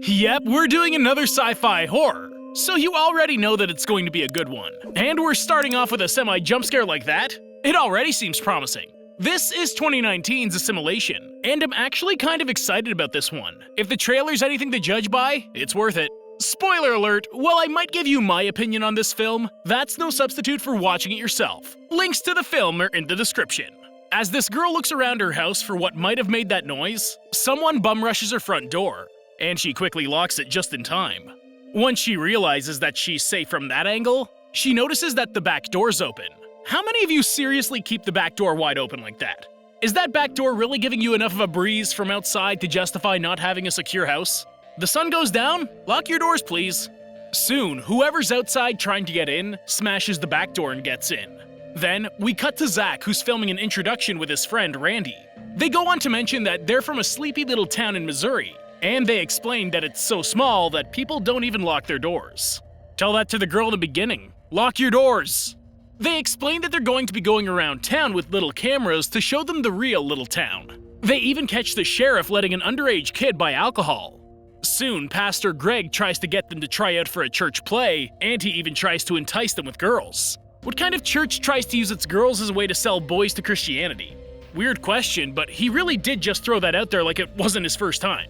Yep, we're doing another sci-fi horror, so you already know that it's going to be a good one. And we're starting off with a semi-jump scare like that? It already seems promising. This is 2019's Assimilation, and I'm actually kind of excited about this one. If the trailer's anything to judge by, it's worth it. Spoiler alert, while I might give you my opinion on this film, that's no substitute for watching it yourself. Links to the film are in the description. As this girl looks around her house for what might have made that noise, someone bum rushes her front door, and she quickly locks it just in time. Once she realizes that she's safe from that angle, she notices that the back door's open. How many of you seriously keep the back door wide open like that? Is that back door really giving you enough of a breeze from outside to justify not having a secure house? The sun goes down? Lock your doors, please. Soon, whoever's outside trying to get in smashes the back door and gets in. Then, we cut to Zach, who's filming an introduction with his friend Randy. They go on to mention that they're from a sleepy little town in Missouri, and they explain that it's so small that people don't even lock their doors. Tell that to the girl in the beginning. Lock your doors! They explain that they're going to be going around town with little cameras to show them the real little town. They even catch the sheriff letting an underage kid buy alcohol. Soon, Pastor Greg tries to get them to try out for a church play, and he even tries to entice them with girls. What kind of church tries to use its girls as a way to sell boys to Christianity? Weird question, but he really did just throw that out there like it wasn't his first time.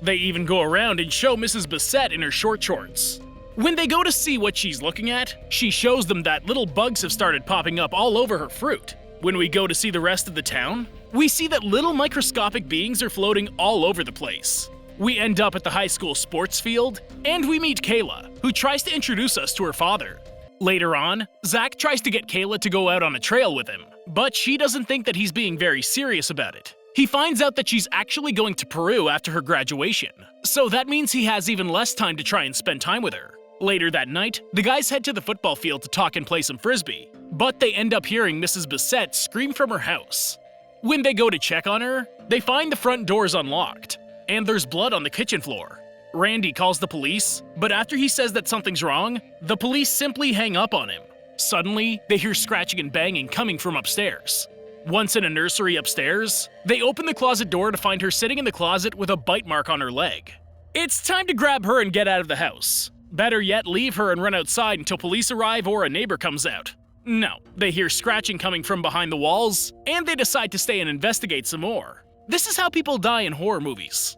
They even go around and show Mrs. Bissett in her short shorts. When they go to see what she's looking at, she shows them that little bugs have started popping up all over her fruit. When we go to see the rest of the town, we see that little microscopic beings are floating all over the place. We end up at the high school sports field, and we meet Kayla, who tries to introduce us to her father. Later on, Zach tries to get Kayla to go out on a trail with him, but she doesn't think that he's being very serious about it. He finds out that she's actually going to Peru after her graduation, so that means he has even less time to try and spend time with her. Later that night, the guys head to the football field to talk and play some frisbee, but they end up hearing Mrs. Bissett scream from her house. When they go to check on her, they find the front doors unlocked, and there's blood on the kitchen floor. Randy calls the police, but after he says that something's wrong, the police simply hang up on him. Suddenly, they hear scratching and banging coming from upstairs. Once in a nursery upstairs, they open the closet door to find her sitting in the closet with a bite mark on her leg. It's time to grab her and get out of the house. Better yet, leave her and run outside until police arrive or a neighbor comes out. No, they hear scratching coming from behind the walls, and they decide to stay and investigate some more. This is how people die in horror movies.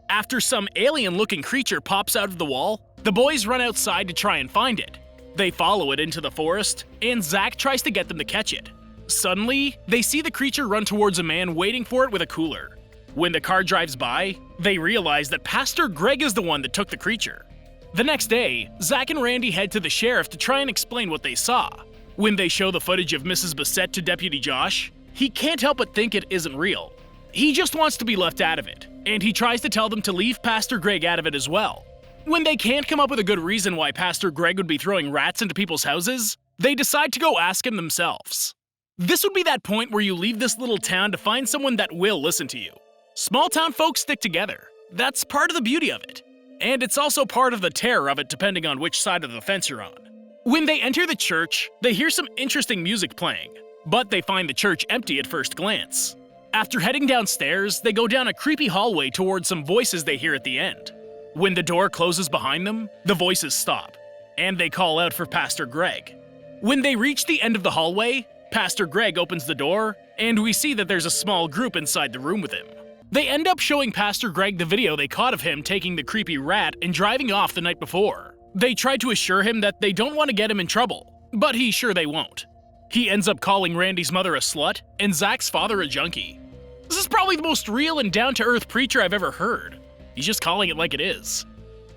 After some alien-looking creature pops out of the wall, the boys run outside to try and find it. They follow it into the forest, and Zach tries to get them to catch it. Suddenly, they see the creature run towards a man waiting for it with a cooler. When the car drives by, they realize that Pastor Greg is the one that took the creature. The next day, Zach and Randy head to the sheriff to try and explain what they saw. When they show the footage of Mrs. Bissett to Deputy Josh, he can't help but think it isn't real. He just wants to be left out of it, and he tries to tell them to leave Pastor Greg out of it as well. When they can't come up with a good reason why Pastor Greg would be throwing rats into people's houses, they decide to go ask him themselves. This would be that point where you leave this little town to find someone that will listen to you. Small town folks stick together. That's part of the beauty of it. And it's also part of the terror of it depending on which side of the fence you're on. When they enter the church, they hear some interesting music playing, but they find the church empty at first glance. After heading downstairs, they go down a creepy hallway towards some voices they hear at the end. When the door closes behind them, the voices stop, and they call out for Pastor Greg. When they reach the end of the hallway, Pastor Greg opens the door, and we see that there's a small group inside the room with him. They end up showing Pastor Greg the video they caught of him taking the creepy rat and driving off the night before. They try to assure him that they don't want to get him in trouble, but he's sure they won't. He ends up calling Randy's mother a slut and Zach's father a junkie. This is probably the most real and down-to-earth preacher I've ever heard. He's just calling it like it is.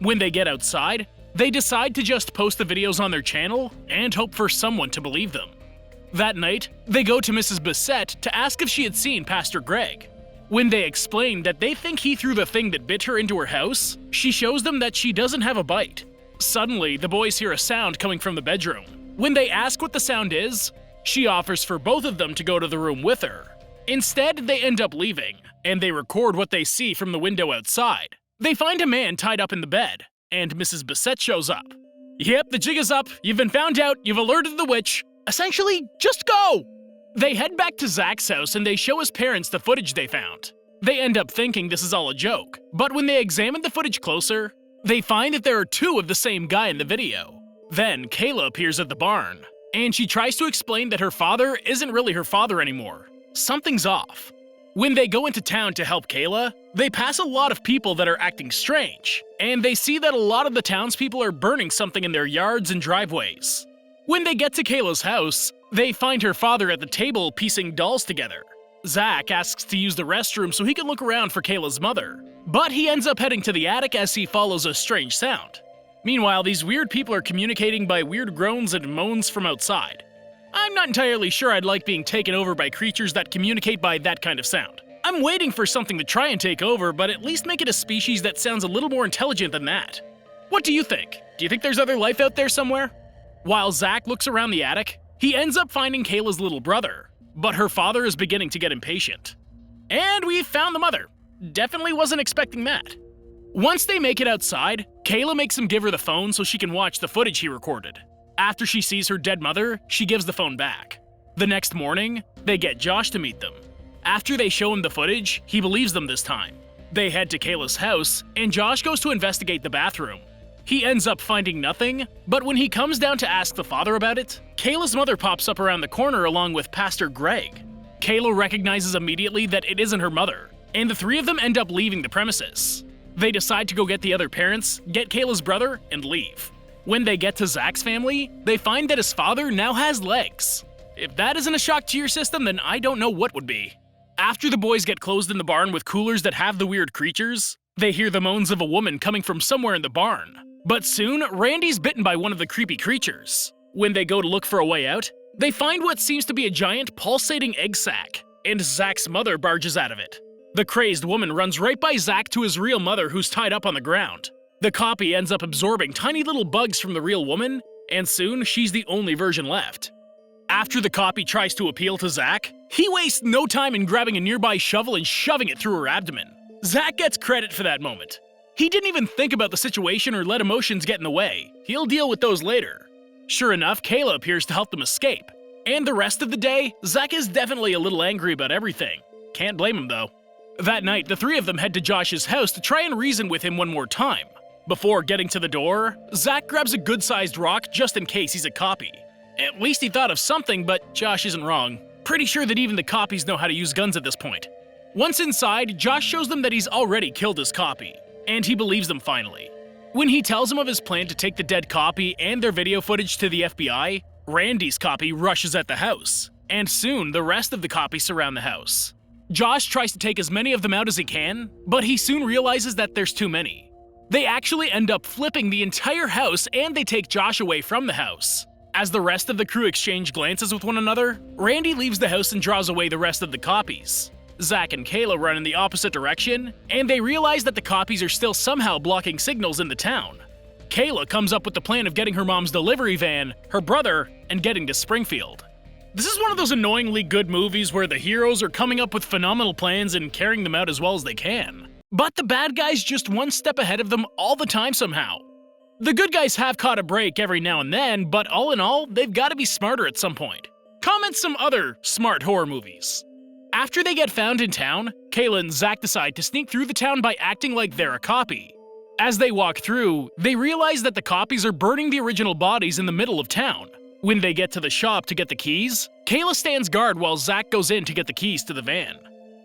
When they get outside, they decide to just post the videos on their channel and hope for someone to believe them. That night, they go to Mrs. Bissett to ask if she had seen Pastor Greg. When they explain that they think he threw the thing that bit her into her house, she shows them that she doesn't have a bite. Suddenly, the boys hear a sound coming from the bedroom. When they ask what the sound is, she offers for both of them to go to the room with her. Instead, they end up leaving, and they record what they see from the window outside. They find a man tied up in the bed, and Mrs. Bissett shows up. Yep, the jig is up. You've been found out. You've alerted the witch. Essentially, just go! They head back to Zach's house and they show his parents the footage they found. They end up thinking this is all a joke, but when they examine the footage closer, they find that there are two of the same guy in the video. Then Kayla appears at the barn, and she tries to explain that her father isn't really her father anymore. Something's off. When they go into town to help Kayla, they pass a lot of people that are acting strange, and they see that a lot of the townspeople are burning something in their yards and driveways. When they get to Kayla's house, they find her father at the table piecing dolls together. Zach asks to use the restroom so he can look around for Kayla's mother, but he ends up heading to the attic as he follows a strange sound. Meanwhile, these weird people are communicating by weird groans and moans from outside. I'm not entirely sure I'd like being taken over by creatures that communicate by that kind of sound. I'm waiting for something to try and take over, but at least make it a species that sounds a little more intelligent than that. What do you think? Do you think there's other life out there somewhere? While Zach looks around the attic, he ends up finding Kayla's little brother, but her father is beginning to get impatient. And we've found the mother. Definitely wasn't expecting that. Once they make it outside, Kayla makes him give her the phone so she can watch the footage he recorded. After she sees her dead mother, she gives the phone back. The next morning, they get Josh to meet them. After they show him the footage, he believes them this time. They head to Kayla's house, and Josh goes to investigate the bathroom. He ends up finding nothing, but when he comes down to ask the father about it, Kayla's mother pops up around the corner along with Pastor Greg. Kayla recognizes immediately that it isn't her mother, and the three of them end up leaving the premises. They decide to go get the other parents, get Kayla's brother, and leave. When they get to Zach's family, they find that his father now has legs. If that isn't a shock to your system, then I don't know what would be. After the boys get closed in the barn with coolers that have the weird creatures, they hear the moans of a woman coming from somewhere in the barn. But soon, Randy's bitten by one of the creepy creatures. When they go to look for a way out, they find what seems to be a giant pulsating egg sac, and Zach's mother barges out of it. The crazed woman runs right by Zach to his real mother who's tied up on the ground. The copy ends up absorbing tiny little bugs from the real woman, and soon she's the only version left. After the copy tries to appeal to Zach, he wastes no time in grabbing a nearby shovel and shoving it through her abdomen. Zach gets credit for that moment. He didn't even think about the situation or let emotions get in the way. He'll deal with those later. Sure enough, Kayla appears to help them escape. And the rest of the day, Zach is definitely a little angry about everything. Can't blame him though. That night, the three of them head to Josh's house to try and reason with him one more time. Before getting to the door, Zach grabs a good-sized rock just in case he's a copy. At least he thought of something, but Josh isn't wrong. Pretty sure that even the copies know how to use guns at this point. Once inside, Josh shows them that he's already killed his copy, and he believes them finally. When he tells them of his plan to take the dead copy and their video footage to the FBI, Randy's copy rushes at the house, and soon the rest of the copies surround the house. Josh tries to take as many of them out as he can, but he soon realizes that there's too many. They actually end up flipping the entire house, and they take Josh away from the house. As the rest of the crew exchange glances with one another, Randy leaves the house and draws away the rest of the copies. Zach and Kayla run in the opposite direction, and they realize that the copies are still somehow blocking signals in the town. Kayla comes up with the plan of getting her mom's delivery van, her brother, and getting to Springfield. This is one of those annoyingly good movies where the heroes are coming up with phenomenal plans and carrying them out as well as they can. But the bad guys just one step ahead of them all the time somehow. The good guys have caught a break every now and then, but all in all, they've got to be smarter at some point. Comment some other smart horror movies. After they get found in town, Kayla and Zach decide to sneak through the town by acting like they're a copy. As they walk through, they realize that the copies are burning the original bodies in the middle of town. When they get to the shop to get the keys, Kayla stands guard while Zach goes in to get the keys to the van.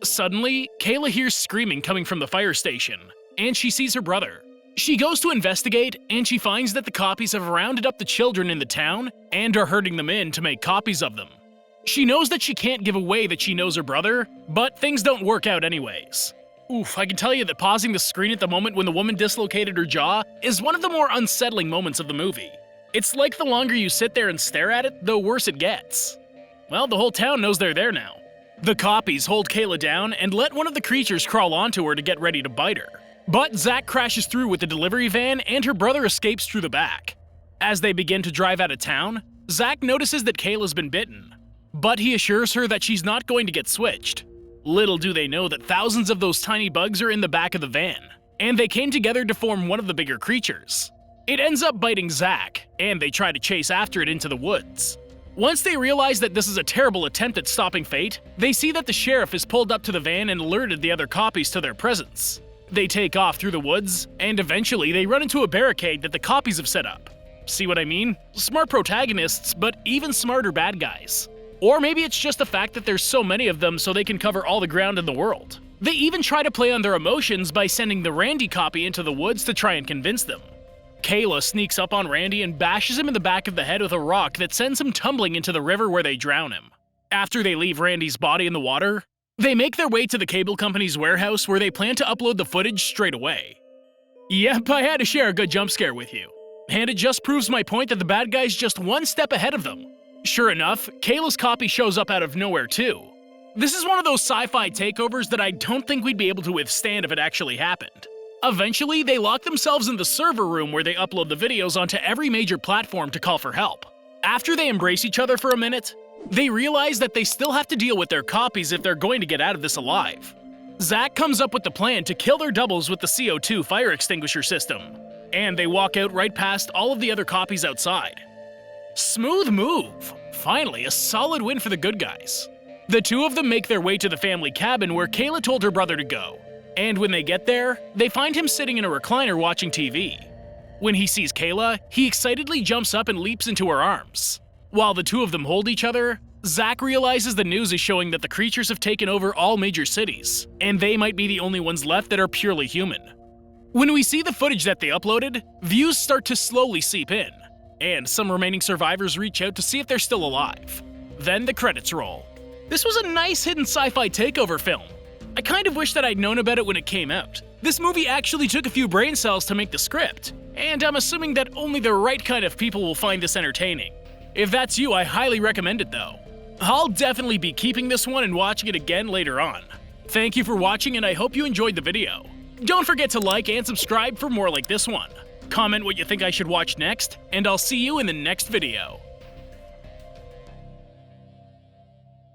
Suddenly, Kayla hears screaming coming from the fire station, and she sees her brother. She goes to investigate, and she finds that the copies have rounded up the children in the town and are herding them in to make copies of them. She knows that she can't give away that she knows her brother, but things don't work out anyways. Oof, I can tell you that pausing the screen at the moment when the woman dislocated her jaw is one of the more unsettling moments of the movie. It's like the longer you sit there and stare at it, the worse it gets. Well, the whole town knows they're there now. The copies hold Kayla down and let one of the creatures crawl onto her to get ready to bite her. But Zach crashes through with the delivery van and her brother escapes through the back. As they begin to drive out of town, Zach notices that Kayla's been bitten. But he assures her that she's not going to get switched. Little do they know that thousands of those tiny bugs are in the back of the van, and they came together to form one of the bigger creatures. It ends up biting Zach, and they try to chase after it into the woods. Once they realize that this is a terrible attempt at stopping fate, they see that the sheriff has pulled up to the van and alerted the other copies to their presence. They take off through the woods, and eventually they run into a barricade that the copies have set up. See what I mean? Smart protagonists, but even smarter bad guys. Or maybe it's just the fact that there's so many of them so they can cover all the ground in the world. They even try to play on their emotions by sending the Randy copy into the woods to try and convince them. Kayla sneaks up on Randy and bashes him in the back of the head with a rock that sends him tumbling into the river where they drown him. After they leave Randy's body in the water, they make their way to the cable company's warehouse where they plan to upload the footage straight away. Yep, I had to share a good jump scare with you. And it just proves my point that the bad guy's just one step ahead of them. Sure enough, Kayla's copy shows up out of nowhere too. This is one of those sci-fi takeovers that I don't think we'd be able to withstand if it actually happened. Eventually, they lock themselves in the server room where they upload the videos onto every major platform to call for help. After they embrace each other for a minute, they realize that they still have to deal with their copies if they're going to get out of this alive. Zach comes up with the plan to kill their doubles with the CO2 fire extinguisher system, and they walk out right past all of the other copies outside. Smooth move! Finally, a solid win for the good guys. The two of them make their way to the family cabin where Kayla told her brother to go. And when they get there, they find him sitting in a recliner watching TV. When he sees Kayla, he excitedly jumps up and leaps into her arms. While the two of them hold each other, Zach realizes the news is showing that the creatures have taken over all major cities, and they might be the only ones left that are purely human. When we see the footage that they uploaded, views start to slowly seep in, and some remaining survivors reach out to see if they're still alive. Then the credits roll. This was a nice hidden sci-fi takeover film. I kind of wish that I'd known about it when it came out. This movie actually took a few brain cells to make the script, and I'm assuming that only the right kind of people will find this entertaining. If that's you, I highly recommend it though. I'll definitely be keeping this one and watching it again later on. Thank you for watching, and I hope you enjoyed the video. Don't forget to like and subscribe for more like this one. Comment what you think I should watch next, and I'll see you in the next video.